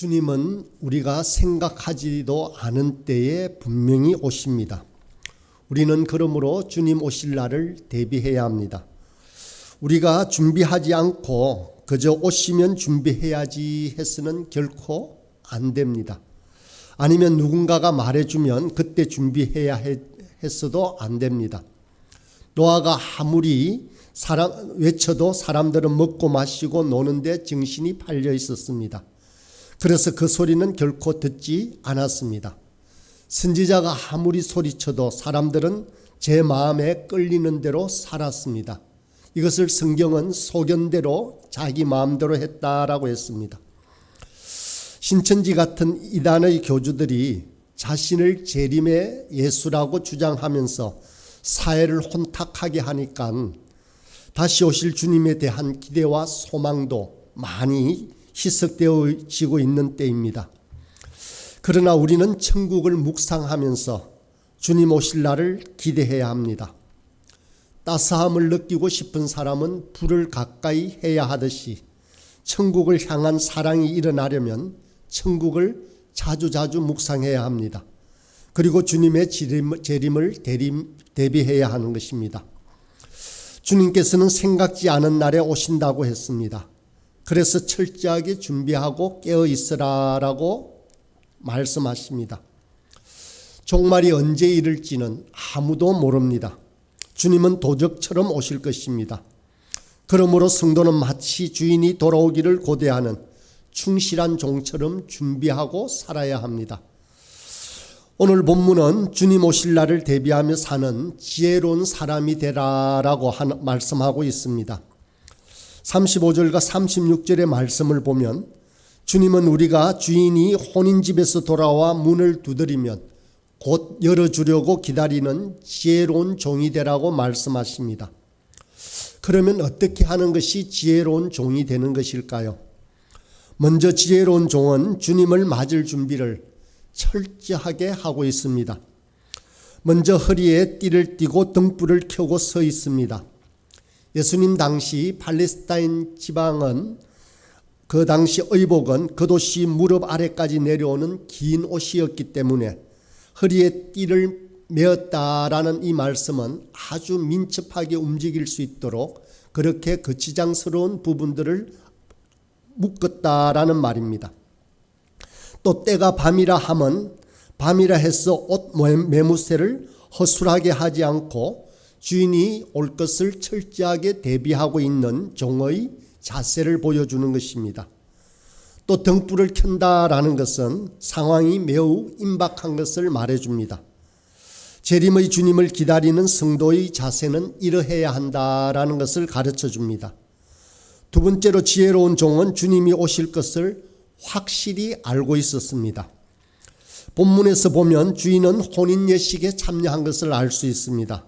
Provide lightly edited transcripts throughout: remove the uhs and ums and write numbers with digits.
주님은 우리가 생각하지도 않은 때에 분명히 오십니다. 우리는 그러므로 주님 오실 날을 대비해야 합니다. 우리가 준비하지 않고 그저 오시면 준비해야지 해서는 결코 안 됩니다. 아니면 누군가가 말해주면 그때 준비해야 했어도 안 됩니다. 노아가 아무리 외쳐도 사람들은 먹고 마시고 노는데 정신이 팔려 있었습니다. 그래서 그 소리는 결코 듣지 않았습니다. 선지자가 아무리 소리쳐도 사람들은 제 마음에 끌리는 대로 살았습니다. 이것을 성경은 소견대로 자기 마음대로 했다라고 했습니다. 신천지 같은 이단의 교주들이 자신을 재림의 예수라고 주장하면서 사회를 혼탁하게 하니까 다시 오실 주님에 대한 기대와 소망도 많이 희석되어지고 있는 때입니다. 그러나 우리는 천국을 묵상하면서 주님 오실 날을 기대해야 합니다. 따스함을 느끼고 싶은 사람은 불을 가까이 해야 하듯이 천국을 향한 사랑이 일어나려면 천국을 자주자주 묵상해야 합니다. 그리고 주님의 재림을 대비해야 하는 것입니다. 주님께서는 생각지 않은 날에 오신다고 했습니다. 그래서 철저하게 준비하고 깨어 있으라라고 말씀하십니다. 종말이 언제 이를지는 아무도 모릅니다. 주님은 도적처럼 오실 것입니다. 그러므로 성도는 마치 주인이 돌아오기를 고대하는 충실한 종처럼 준비하고 살아야 합니다. 오늘 본문은 주님 오실 날을 대비하며 사는 지혜로운 사람이 되라라고 말씀하고 있습니다. 35절과 36절의 말씀을 보면 주님은 우리가 주인이 혼인집에서 돌아와 문을 두드리면 곧 열어주려고 기다리는 지혜로운 종이 되라고 말씀하십니다. 그러면 어떻게 하는 것이 지혜로운 종이 되는 것일까요? 먼저 지혜로운 종은 주님을 맞을 준비를 철저하게 하고 있습니다. 먼저 허리에 띠를 띠고 등불을 켜고 서 있습니다. 예수님 당시 팔레스타인 지방은 그 당시 의복은 겉옷이 무릎 아래까지 내려오는 긴 옷이었기 때문에 허리에 띠를 메었다라는 이 말씀은 아주 민첩하게 움직일 수 있도록 그렇게 거치장스러운 부분들을 묶었다라는 말입니다. 또 때가 밤이라 하면 밤이라 해서 옷 매무새를 허술하게 하지 않고 주인이 올 것을 철저하게 대비하고 있는 종의 자세를 보여주는 것입니다. 또 등불을 켠다라는 것은 상황이 매우 임박한 것을 말해줍니다. 재림의 주님을 기다리는 성도의 자세는 이러해야 한다라는 것을 가르쳐 줍니다. 두 번째로 지혜로운 종은 주님이 오실 것을 확실히 알고 있었습니다. 본문에서 보면 주인은 혼인 예식에 참여한 것을 알 수 있습니다.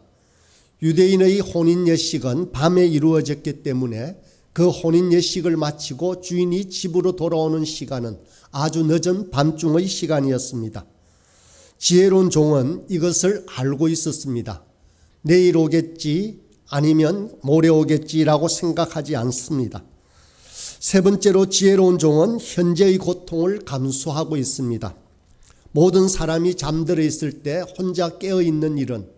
유대인의 혼인 예식은 밤에 이루어졌기 때문에 그 혼인 예식을 마치고 주인이 집으로 돌아오는 시간은 아주 늦은 밤중의 시간이었습니다. 지혜로운 종은 이것을 알고 있었습니다. 내일 오겠지 아니면 모레 오겠지라고 생각하지 않습니다. 세 번째로 지혜로운 종은 현재의 고통을 감수하고 있습니다. 모든 사람이 잠들어 있을 때 혼자 깨어 있는 일은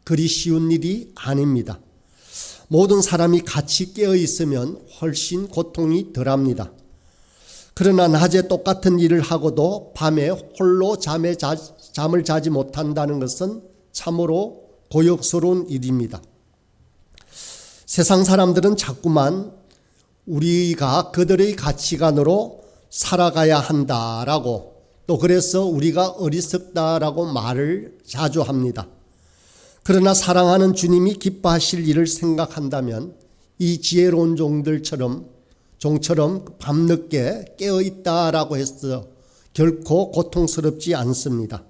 그리 쉬운 일이 아닙니다. 모든 사람이 같이 깨어 있으면 훨씬 고통이 덜합니다. 그러나 낮에 똑같은 일을 하고도 밤에 홀로 잠을 자지 못한다는 것은 참으로 고역스러운 일입니다. 세상 사람들은 자꾸만 우리가 그들의 가치관으로 살아가야 한다라고 또 그래서 우리가 어리석다라고 말을 자주 합니다. 그러나 사랑하는 주님이 기뻐하실 일을 생각한다면 이 지혜로운 종처럼 밤늦게 깨어있다라고 해서 결코 고통스럽지 않습니다.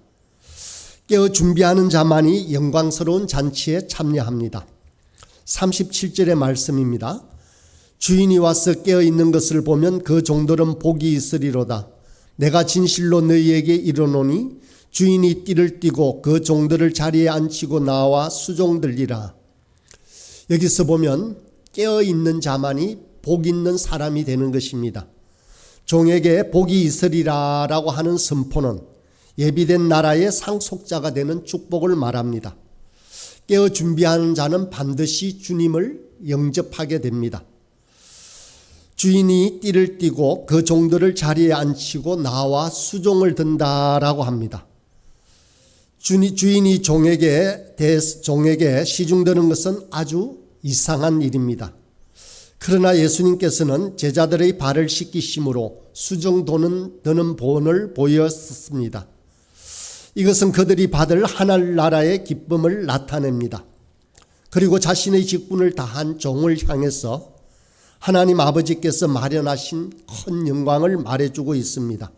깨어 준비하는 자만이 영광스러운 잔치에 참여합니다. 37절의 말씀입니다. 주인이 와서 깨어있는 것을 보면 그 종들은 복이 있으리로다. 내가 진실로 너희에게 이르노니 주인이 띠를 띠고 그 종들을 자리에 앉히고 나와 수종들리라. 여기서 보면 깨어있는 자만이 복 있는 사람이 되는 것입니다. 종에게 복이 있으리라라고 하는 선포는 예비된 나라의 상속자가 되는 축복을 말합니다. 깨어 준비하는 자는 반드시 주님을 영접하게 됩니다. 주인이 띠를 띠고 그 종들을 자리에 앉히고 나와 수종을 든다라고 합니다. 주인이 종에게 시중드는 것은 아주 이상한 일입니다. 그러나 예수님께서는 제자들의 발을 씻기심으로 수종 드는 본을 보였습니다. 이것은 그들이 받을 하늘나라의 기쁨을 나타냅니다. 그리고 자신의 직분을 다한 종을 향해서 하나님 아버지께서 마련하신 큰 영광을 말해주고 있습니다.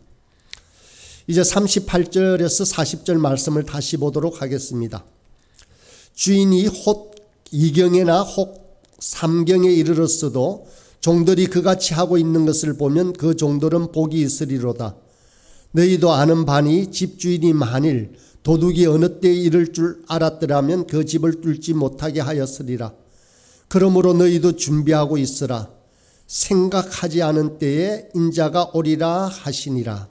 이제 38절에서 40절 말씀을 다시 보도록 하겠습니다. 주인이 혹 이경에나 혹 삼경에 이르렀어도 종들이 그같이 하고 있는 것을 보면 그 종들은 복이 있으리로다. 너희도 아는 바니 집주인이 만일 도둑이 어느 때에 이를 줄 알았더라면 그 집을 뚫지 못하게 하였으리라. 그러므로 너희도 준비하고 있으라. 생각하지 않은 때에 인자가 오리라 하시니라.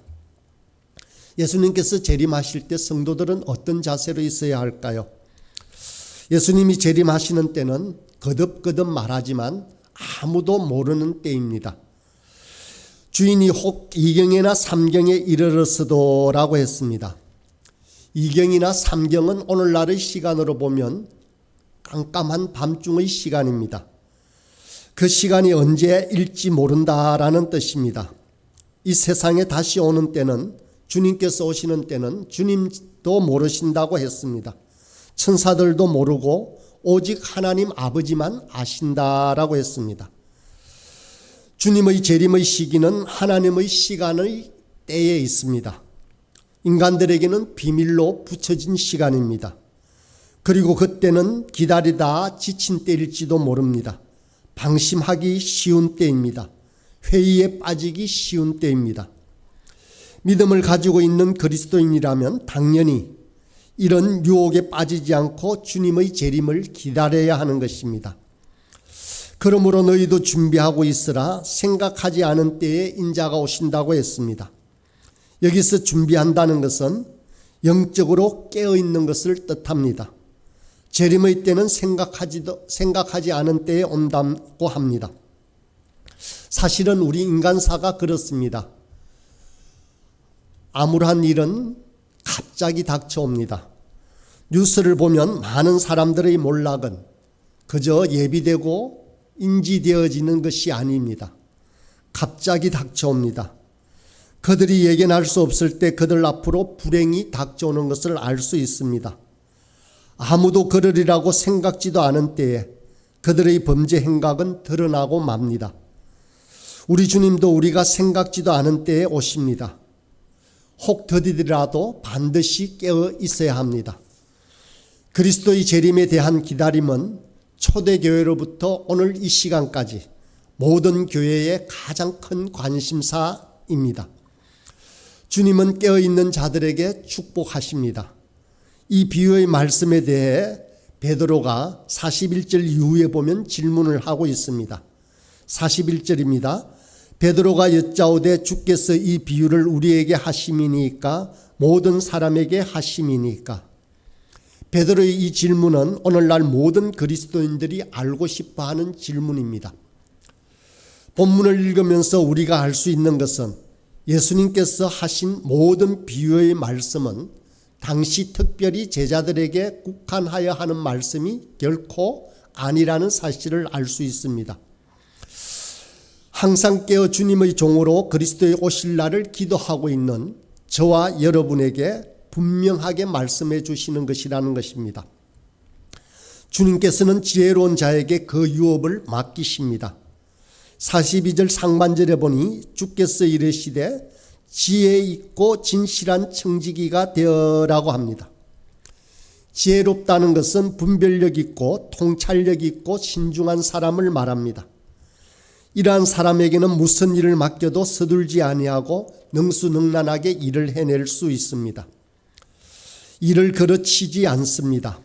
예수님께서 재림하실 때 성도들은 어떤 자세로 있어야 할까요? 예수님이 재림하시는 때는 거듭거듭 말하지만 아무도 모르는 때입니다. 주인이 혹 이경이나 삼경에 이르렀어도 라고 했습니다. 이경이나 삼경은 오늘날의 시간으로 보면 깜깜한 밤중의 시간입니다. 그 시간이 언제일지 모른다라는 뜻입니다. 이 세상에 다시 오는 때는, 주님께서 오시는 때는 주님도 모르신다고 했습니다. 천사들도 모르고 오직 하나님 아버지만 아신다라고 했습니다. 주님의 재림의 시기는 하나님의 시간의 때에 있습니다. 인간들에게는 비밀로 붙여진 시간입니다. 그리고 그때는 기다리다 지친 때일지도 모릅니다. 방심하기 쉬운 때입니다. 회의에 빠지기 쉬운 때입니다. 믿음을 가지고 있는 그리스도인이라면 당연히 이런 유혹에 빠지지 않고 주님의 재림을 기다려야 하는 것입니다. 그러므로 너희도 준비하고 있으라. 생각하지 않은 때에 인자가 오신다고 했습니다. 여기서 준비한다는 것은 영적으로 깨어있는 것을 뜻합니다. 재림의 때는 생각하지 않은 때에 온다고 합니다. 사실은 우리 인간사가 그렇습니다. 암울한 일은 갑자기 닥쳐옵니다. 뉴스를 보면 많은 사람들의 몰락은 그저 예비되고 인지되어지는 것이 아닙니다. 갑자기 닥쳐옵니다. 그들이 예견할 수 없을 때 그들 앞으로 불행이 닥쳐오는 것을 알 수 있습니다. 아무도 그러리라고 생각지도 않은 때에 그들의 범죄 행각은 드러나고 맙니다. 우리 주님도 우리가 생각지도 않은 때에 오십니다. 혹 더디더라도 반드시 깨어 있어야 합니다. 그리스도의 재림에 대한 기다림은 초대교회로부터 오늘 이 시간까지 모든 교회의 가장 큰 관심사입니다. 주님은 깨어있는 자들에게 축복하십니다. 이 비유의 말씀에 대해 베드로가 41절 이후에 보면 질문을 하고 있습니다. 41절입니다. 베드로가 여짜오되 주께서 이 비유를 우리에게 하심이니까 모든 사람에게 하심이니까. 베드로의 이 질문은 오늘날 모든 그리스도인들이 알고 싶어하는 질문입니다. 본문을 읽으면서 우리가 알 수 있는 것은 예수님께서 하신 모든 비유의 말씀은 당시 특별히 제자들에게 국한하여 하는 말씀이 결코 아니라는 사실을 알 수 있습니다. 항상 깨어 주님의 종으로 그리스도의 오실 날을 기도하고 있는 저와 여러분에게 분명하게 말씀해 주시는 것이라는 것입니다. 주님께서는 지혜로운 자에게 그 유업을 맡기십니다. 42절 상반절에 보니 주께서 이르시되 지혜 있고 진실한 청지기가 되어라고 합니다. 지혜롭다는 것은 분별력 있고 통찰력 있고 신중한 사람을 말합니다. 이러한 사람에게는 무슨 일을 맡겨도 서둘지 아니하고 능수능란하게 일을 해낼 수 있습니다. 일을 그르치지 않습니다.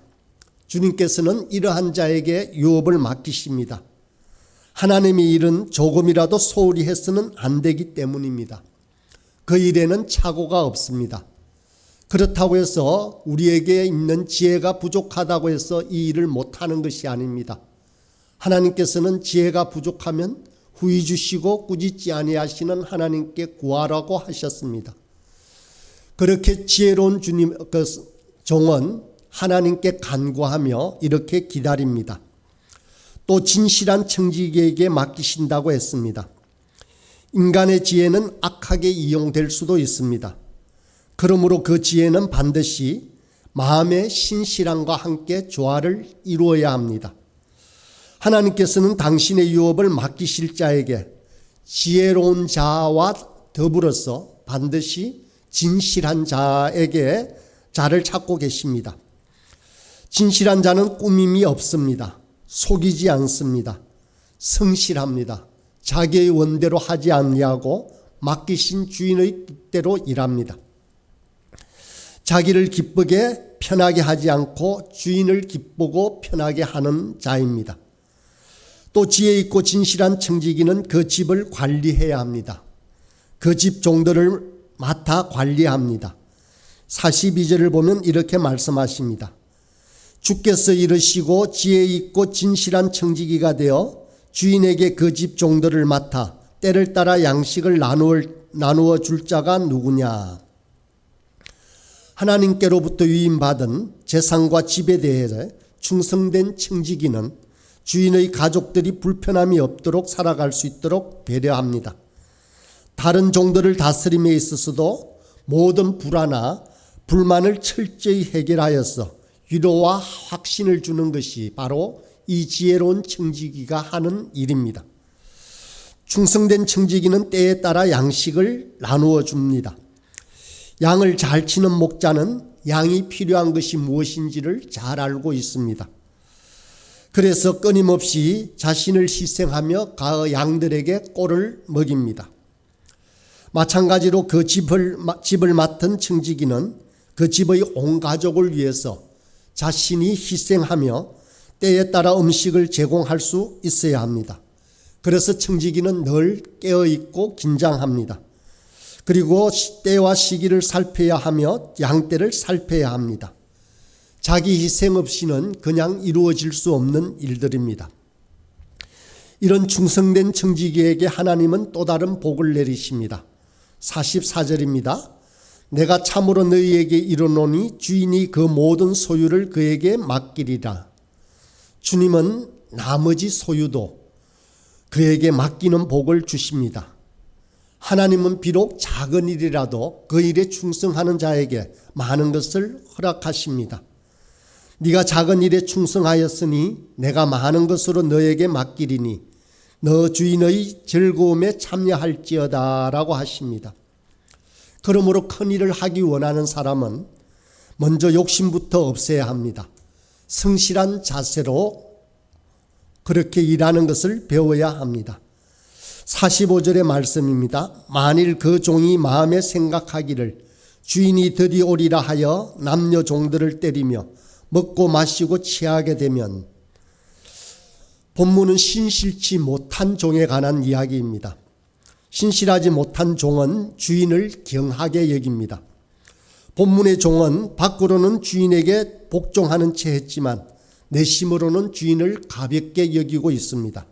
주님께서는 이러한 자에게 유업을 맡기십니다. 하나님의 일은 조금이라도 소홀히 해서는 안 되기 때문입니다. 그 일에는 착오가 없습니다. 그렇다고 해서 우리에게 있는 지혜가 부족하다고 해서 이 일을 못하는 것이 아닙니다. 하나님께서는 지혜가 부족하면 후히 주시고 꾸짖지 아니하시는 하나님께 구하라고 하셨습니다. 그렇게 지혜로운 주님 그 종은 하나님께 간구하며 이렇게 기다립니다. 또 진실한 청지기에게 맡기신다고 했습니다. 인간의 지혜는 악하게 이용될 수도 있습니다. 그러므로 그 지혜는 반드시 마음의 신실함과 함께 조화를 이루어야 합니다. 하나님께서는 당신의 유업을 맡기실 자에게 지혜로운 자와 더불어서 반드시 진실한 자에게 자를 찾고 계십니다. 진실한 자는 꾸밈이 없습니다. 속이지 않습니다. 성실합니다. 자기의 원대로 하지 아니하고 맡기신 주인의 뜻대로 일합니다. 자기를 기쁘게 편하게 하지 않고 주인을 기쁘고 편하게 하는 자입니다. 또 지혜 있고 진실한 청지기는 그 집을 관리해야 합니다. 그 집 종들을 맡아 관리합니다. 42절을 보면 이렇게 말씀하십니다. 주께서 이르시고 지혜 있고 진실한 청지기가 되어 주인에게 그 집 종들을 맡아 때를 따라 양식을 나누어 줄 자가 누구냐. 하나님께로부터 위임받은 재산과 집에 대해 충성된 청지기는 주인의 가족들이 불편함이 없도록 살아갈 수 있도록 배려합니다. 다른 종들을 다스림에 있어서도 모든 불화나 불만을 철저히 해결하여서 위로와 확신을 주는 것이 바로 이 지혜로운 청지기가 하는 일입니다. 충성된 청지기는 때에 따라 양식을 나누어 줍니다. 양을 잘 치는 목자는 양이 필요한 것이 무엇인지를 잘 알고 있습니다. 그래서 끊임없이 자신을 희생하며 그 양들에게 꼴을 먹입니다. 마찬가지로 그 집을 맡은 청지기는 그 집의 온 가족을 위해서 자신이 희생하며 때에 따라 음식을 제공할 수 있어야 합니다. 그래서 청지기는 늘 깨어있고 긴장합니다. 그리고 때와 시기를 살펴야 하며 양떼를 살펴야 합니다. 자기 희생 없이는 그냥 이루어질 수 없는 일들입니다. 이런 충성된 청지기에게 하나님은 또 다른 복을 내리십니다. 44절입니다. 내가 참으로 너희에게 이르노니 주인이 그 모든 소유를 그에게 맡기리라. 주님은 나머지 소유도 그에게 맡기는 복을 주십니다. 하나님은 비록 작은 일이라도 그 일에 충성하는 자에게 많은 것을 허락하십니다. 네가 작은 일에 충성하였으니 내가 많은 것으로 너에게 맡기리니 너 주인의 즐거움에 참여할지어다 라고 하십니다. 그러므로 큰 일을 하기 원하는 사람은 먼저 욕심부터 없애야 합니다. 성실한 자세로 그렇게 일하는 것을 배워야 합니다. 45절의 말씀입니다. 만일 그 종이 마음에 생각하기를 주인이 드디어 오리라 하여 남녀 종들을 때리며 먹고 마시고 취하게 되면, 본문은 신실치 못한 종에 관한 이야기입니다. 신실하지 못한 종은 주인을 경하게 여깁니다. 본문의 종은 밖으로는 주인에게 복종하는 채 했지만 내심으로는 주인을 가볍게 여기고 있습니다.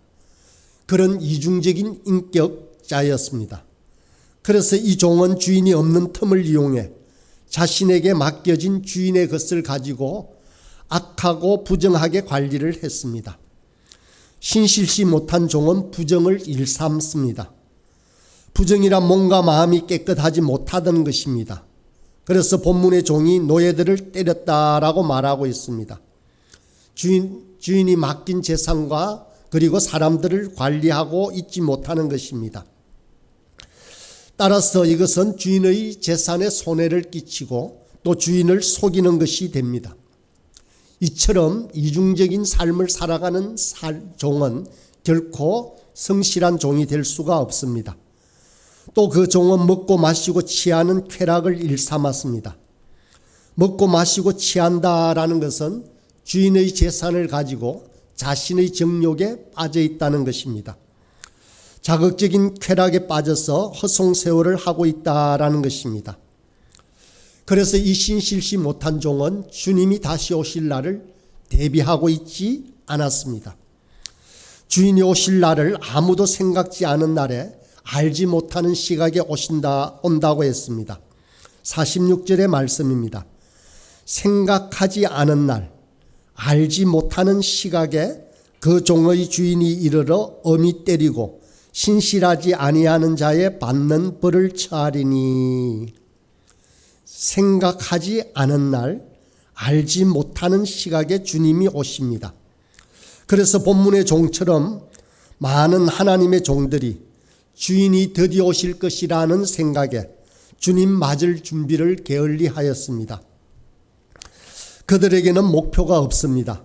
그런 이중적인 인격자였습니다. 그래서 이 종은 주인이 없는 틈을 이용해 자신에게 맡겨진 주인의 것을 가지고 악하고 부정하게 관리를 했습니다. 신실치 못한 종은 부정을 일삼습니다. 부정이란 몸과 마음이 깨끗하지 못하던 것입니다. 그래서 본문의 종이 노예들을 때렸다라고 말하고 있습니다. 주인이 맡긴 재산과 그리고 사람들을 관리하고 있지 못하는 것입니다. 따라서 이것은 주인의 재산에 손해를 끼치고 또 주인을 속이는 것이 됩니다. 이처럼 이중적인 삶을 살아가는 종은 결코 성실한 종이 될 수가 없습니다. 또 그 종은 먹고 마시고 취하는 쾌락을 일삼았습니다. 먹고 마시고 취한다라는 것은 주인의 재산을 가지고 자신의 정욕에 빠져 있다는 것입니다. 자극적인 쾌락에 빠져서 허송세월을 하고 있다라는 것입니다. 그래서 이 신실시 못한 종은 주님이 다시 오실 날을 대비하고 있지 않았습니다. 주인이 오실 날을 아무도 생각지 않은 날에 알지 못하는 시각에 온다고 했습니다. 46절의 말씀입니다. 생각하지 않은 날, 알지 못하는 시각에 그 종의 주인이 이르러 엄히 때리고 신실하지 아니하는 자에 받는 벌을 처하리니. 생각하지 않은 날, 알지 못하는 시각에 주님이 오십니다. 그래서 본문의 종처럼 많은 하나님의 종들이 주인이 드디어 오실 것이라는 생각에 주님 맞을 준비를 게을리하였습니다. 그들에게는 목표가 없습니다.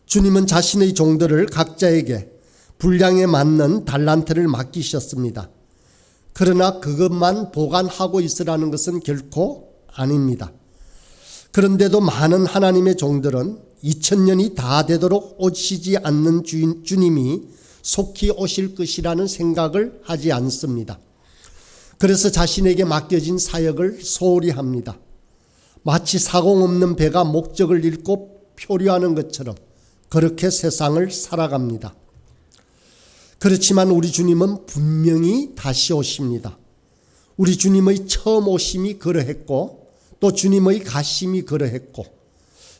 주님은 자신의 종들을 각자에게 분량에 맞는 달란트를 맡기셨습니다. 그러나 그것만 보관하고 있으라는 것은 결코 아닙니다. 그런데도 많은 하나님의 종들은 2000년이 다 되도록 오시지 않는 주님이 속히 오실 것이라는 생각을 하지 않습니다. 그래서 자신에게 맡겨진 사역을 소홀히 합니다. 마치 사공 없는 배가 목적을 잃고 표류하는 것처럼 그렇게 세상을 살아갑니다. 그렇지만 우리 주님은 분명히 다시 오십니다. 우리 주님의 처음 오심이 그러했고 또 주님의 가심이 그러했고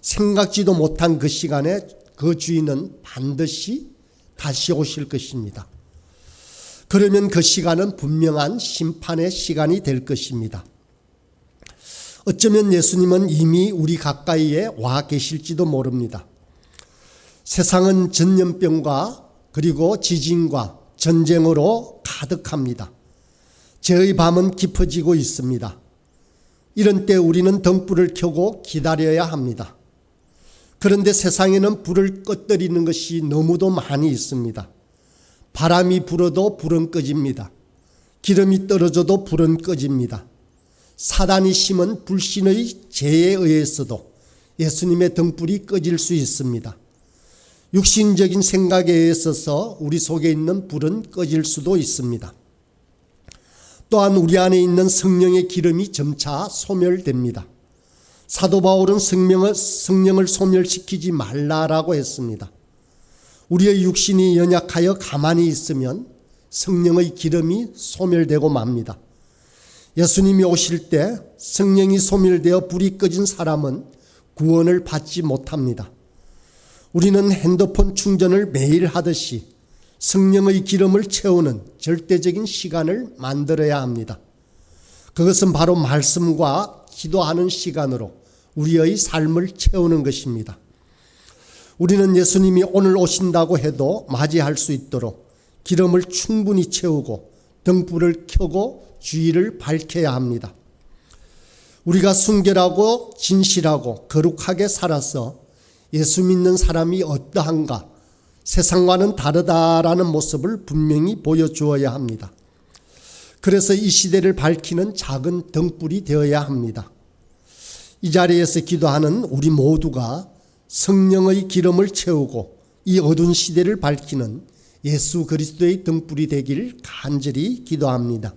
생각지도 못한 그 시간에 그 주인은 반드시 다시 오실 것입니다. 그러면 그 시간은 분명한 심판의 시간이 될 것입니다. 어쩌면 예수님은 이미 우리 가까이에 와 계실지도 모릅니다. 세상은 전염병과 그리고 지진과 전쟁으로 가득합니다. 저의 밤은 깊어지고 있습니다. 이런 때 우리는 등불을 켜고 기다려야 합니다. 그런데 세상에는 불을 꺼뜨리는 것이 너무도 많이 있습니다. 바람이 불어도 불은 꺼집니다. 기름이 떨어져도 불은 꺼집니다. 사단이 심은 불신의 죄에 의해서도 예수님의 등불이 꺼질 수 있습니다. 육신적인 생각에 의해서 우리 속에 있는 불은 꺼질 수도 있습니다. 또한 우리 안에 있는 성령의 기름이 점차 소멸됩니다. 사도 바울은 성령을 소멸시키지 말라라고 했습니다. 우리의 육신이 연약하여 가만히 있으면 성령의 기름이 소멸되고 맙니다. 예수님이 오실 때 성령이 소멸되어 불이 꺼진 사람은 구원을 받지 못합니다. 우리는 핸드폰 충전을 매일 하듯이 성령의 기름을 채우는 절대적인 시간을 만들어야 합니다. 그것은 바로 말씀과 기도하는 시간으로 우리의 삶을 채우는 것입니다. 우리는 예수님이 오늘 오신다고 해도 맞이할 수 있도록 기름을 충분히 채우고 등불을 켜고 주의를 밝혀야 합니다. 우리가 순결하고 진실하고 거룩하게 살아서 예수 믿는 사람이 어떠한가, 세상과는 다르다라는 모습을 분명히 보여주어야 합니다. 그래서 이 시대를 밝히는 작은 등불이 되어야 합니다. 이 자리에서 기도하는 우리 모두가 성령의 기름을 채우고 이 어두운 시대를 밝히는 예수 그리스도의 등불이 되길 간절히 기도합니다.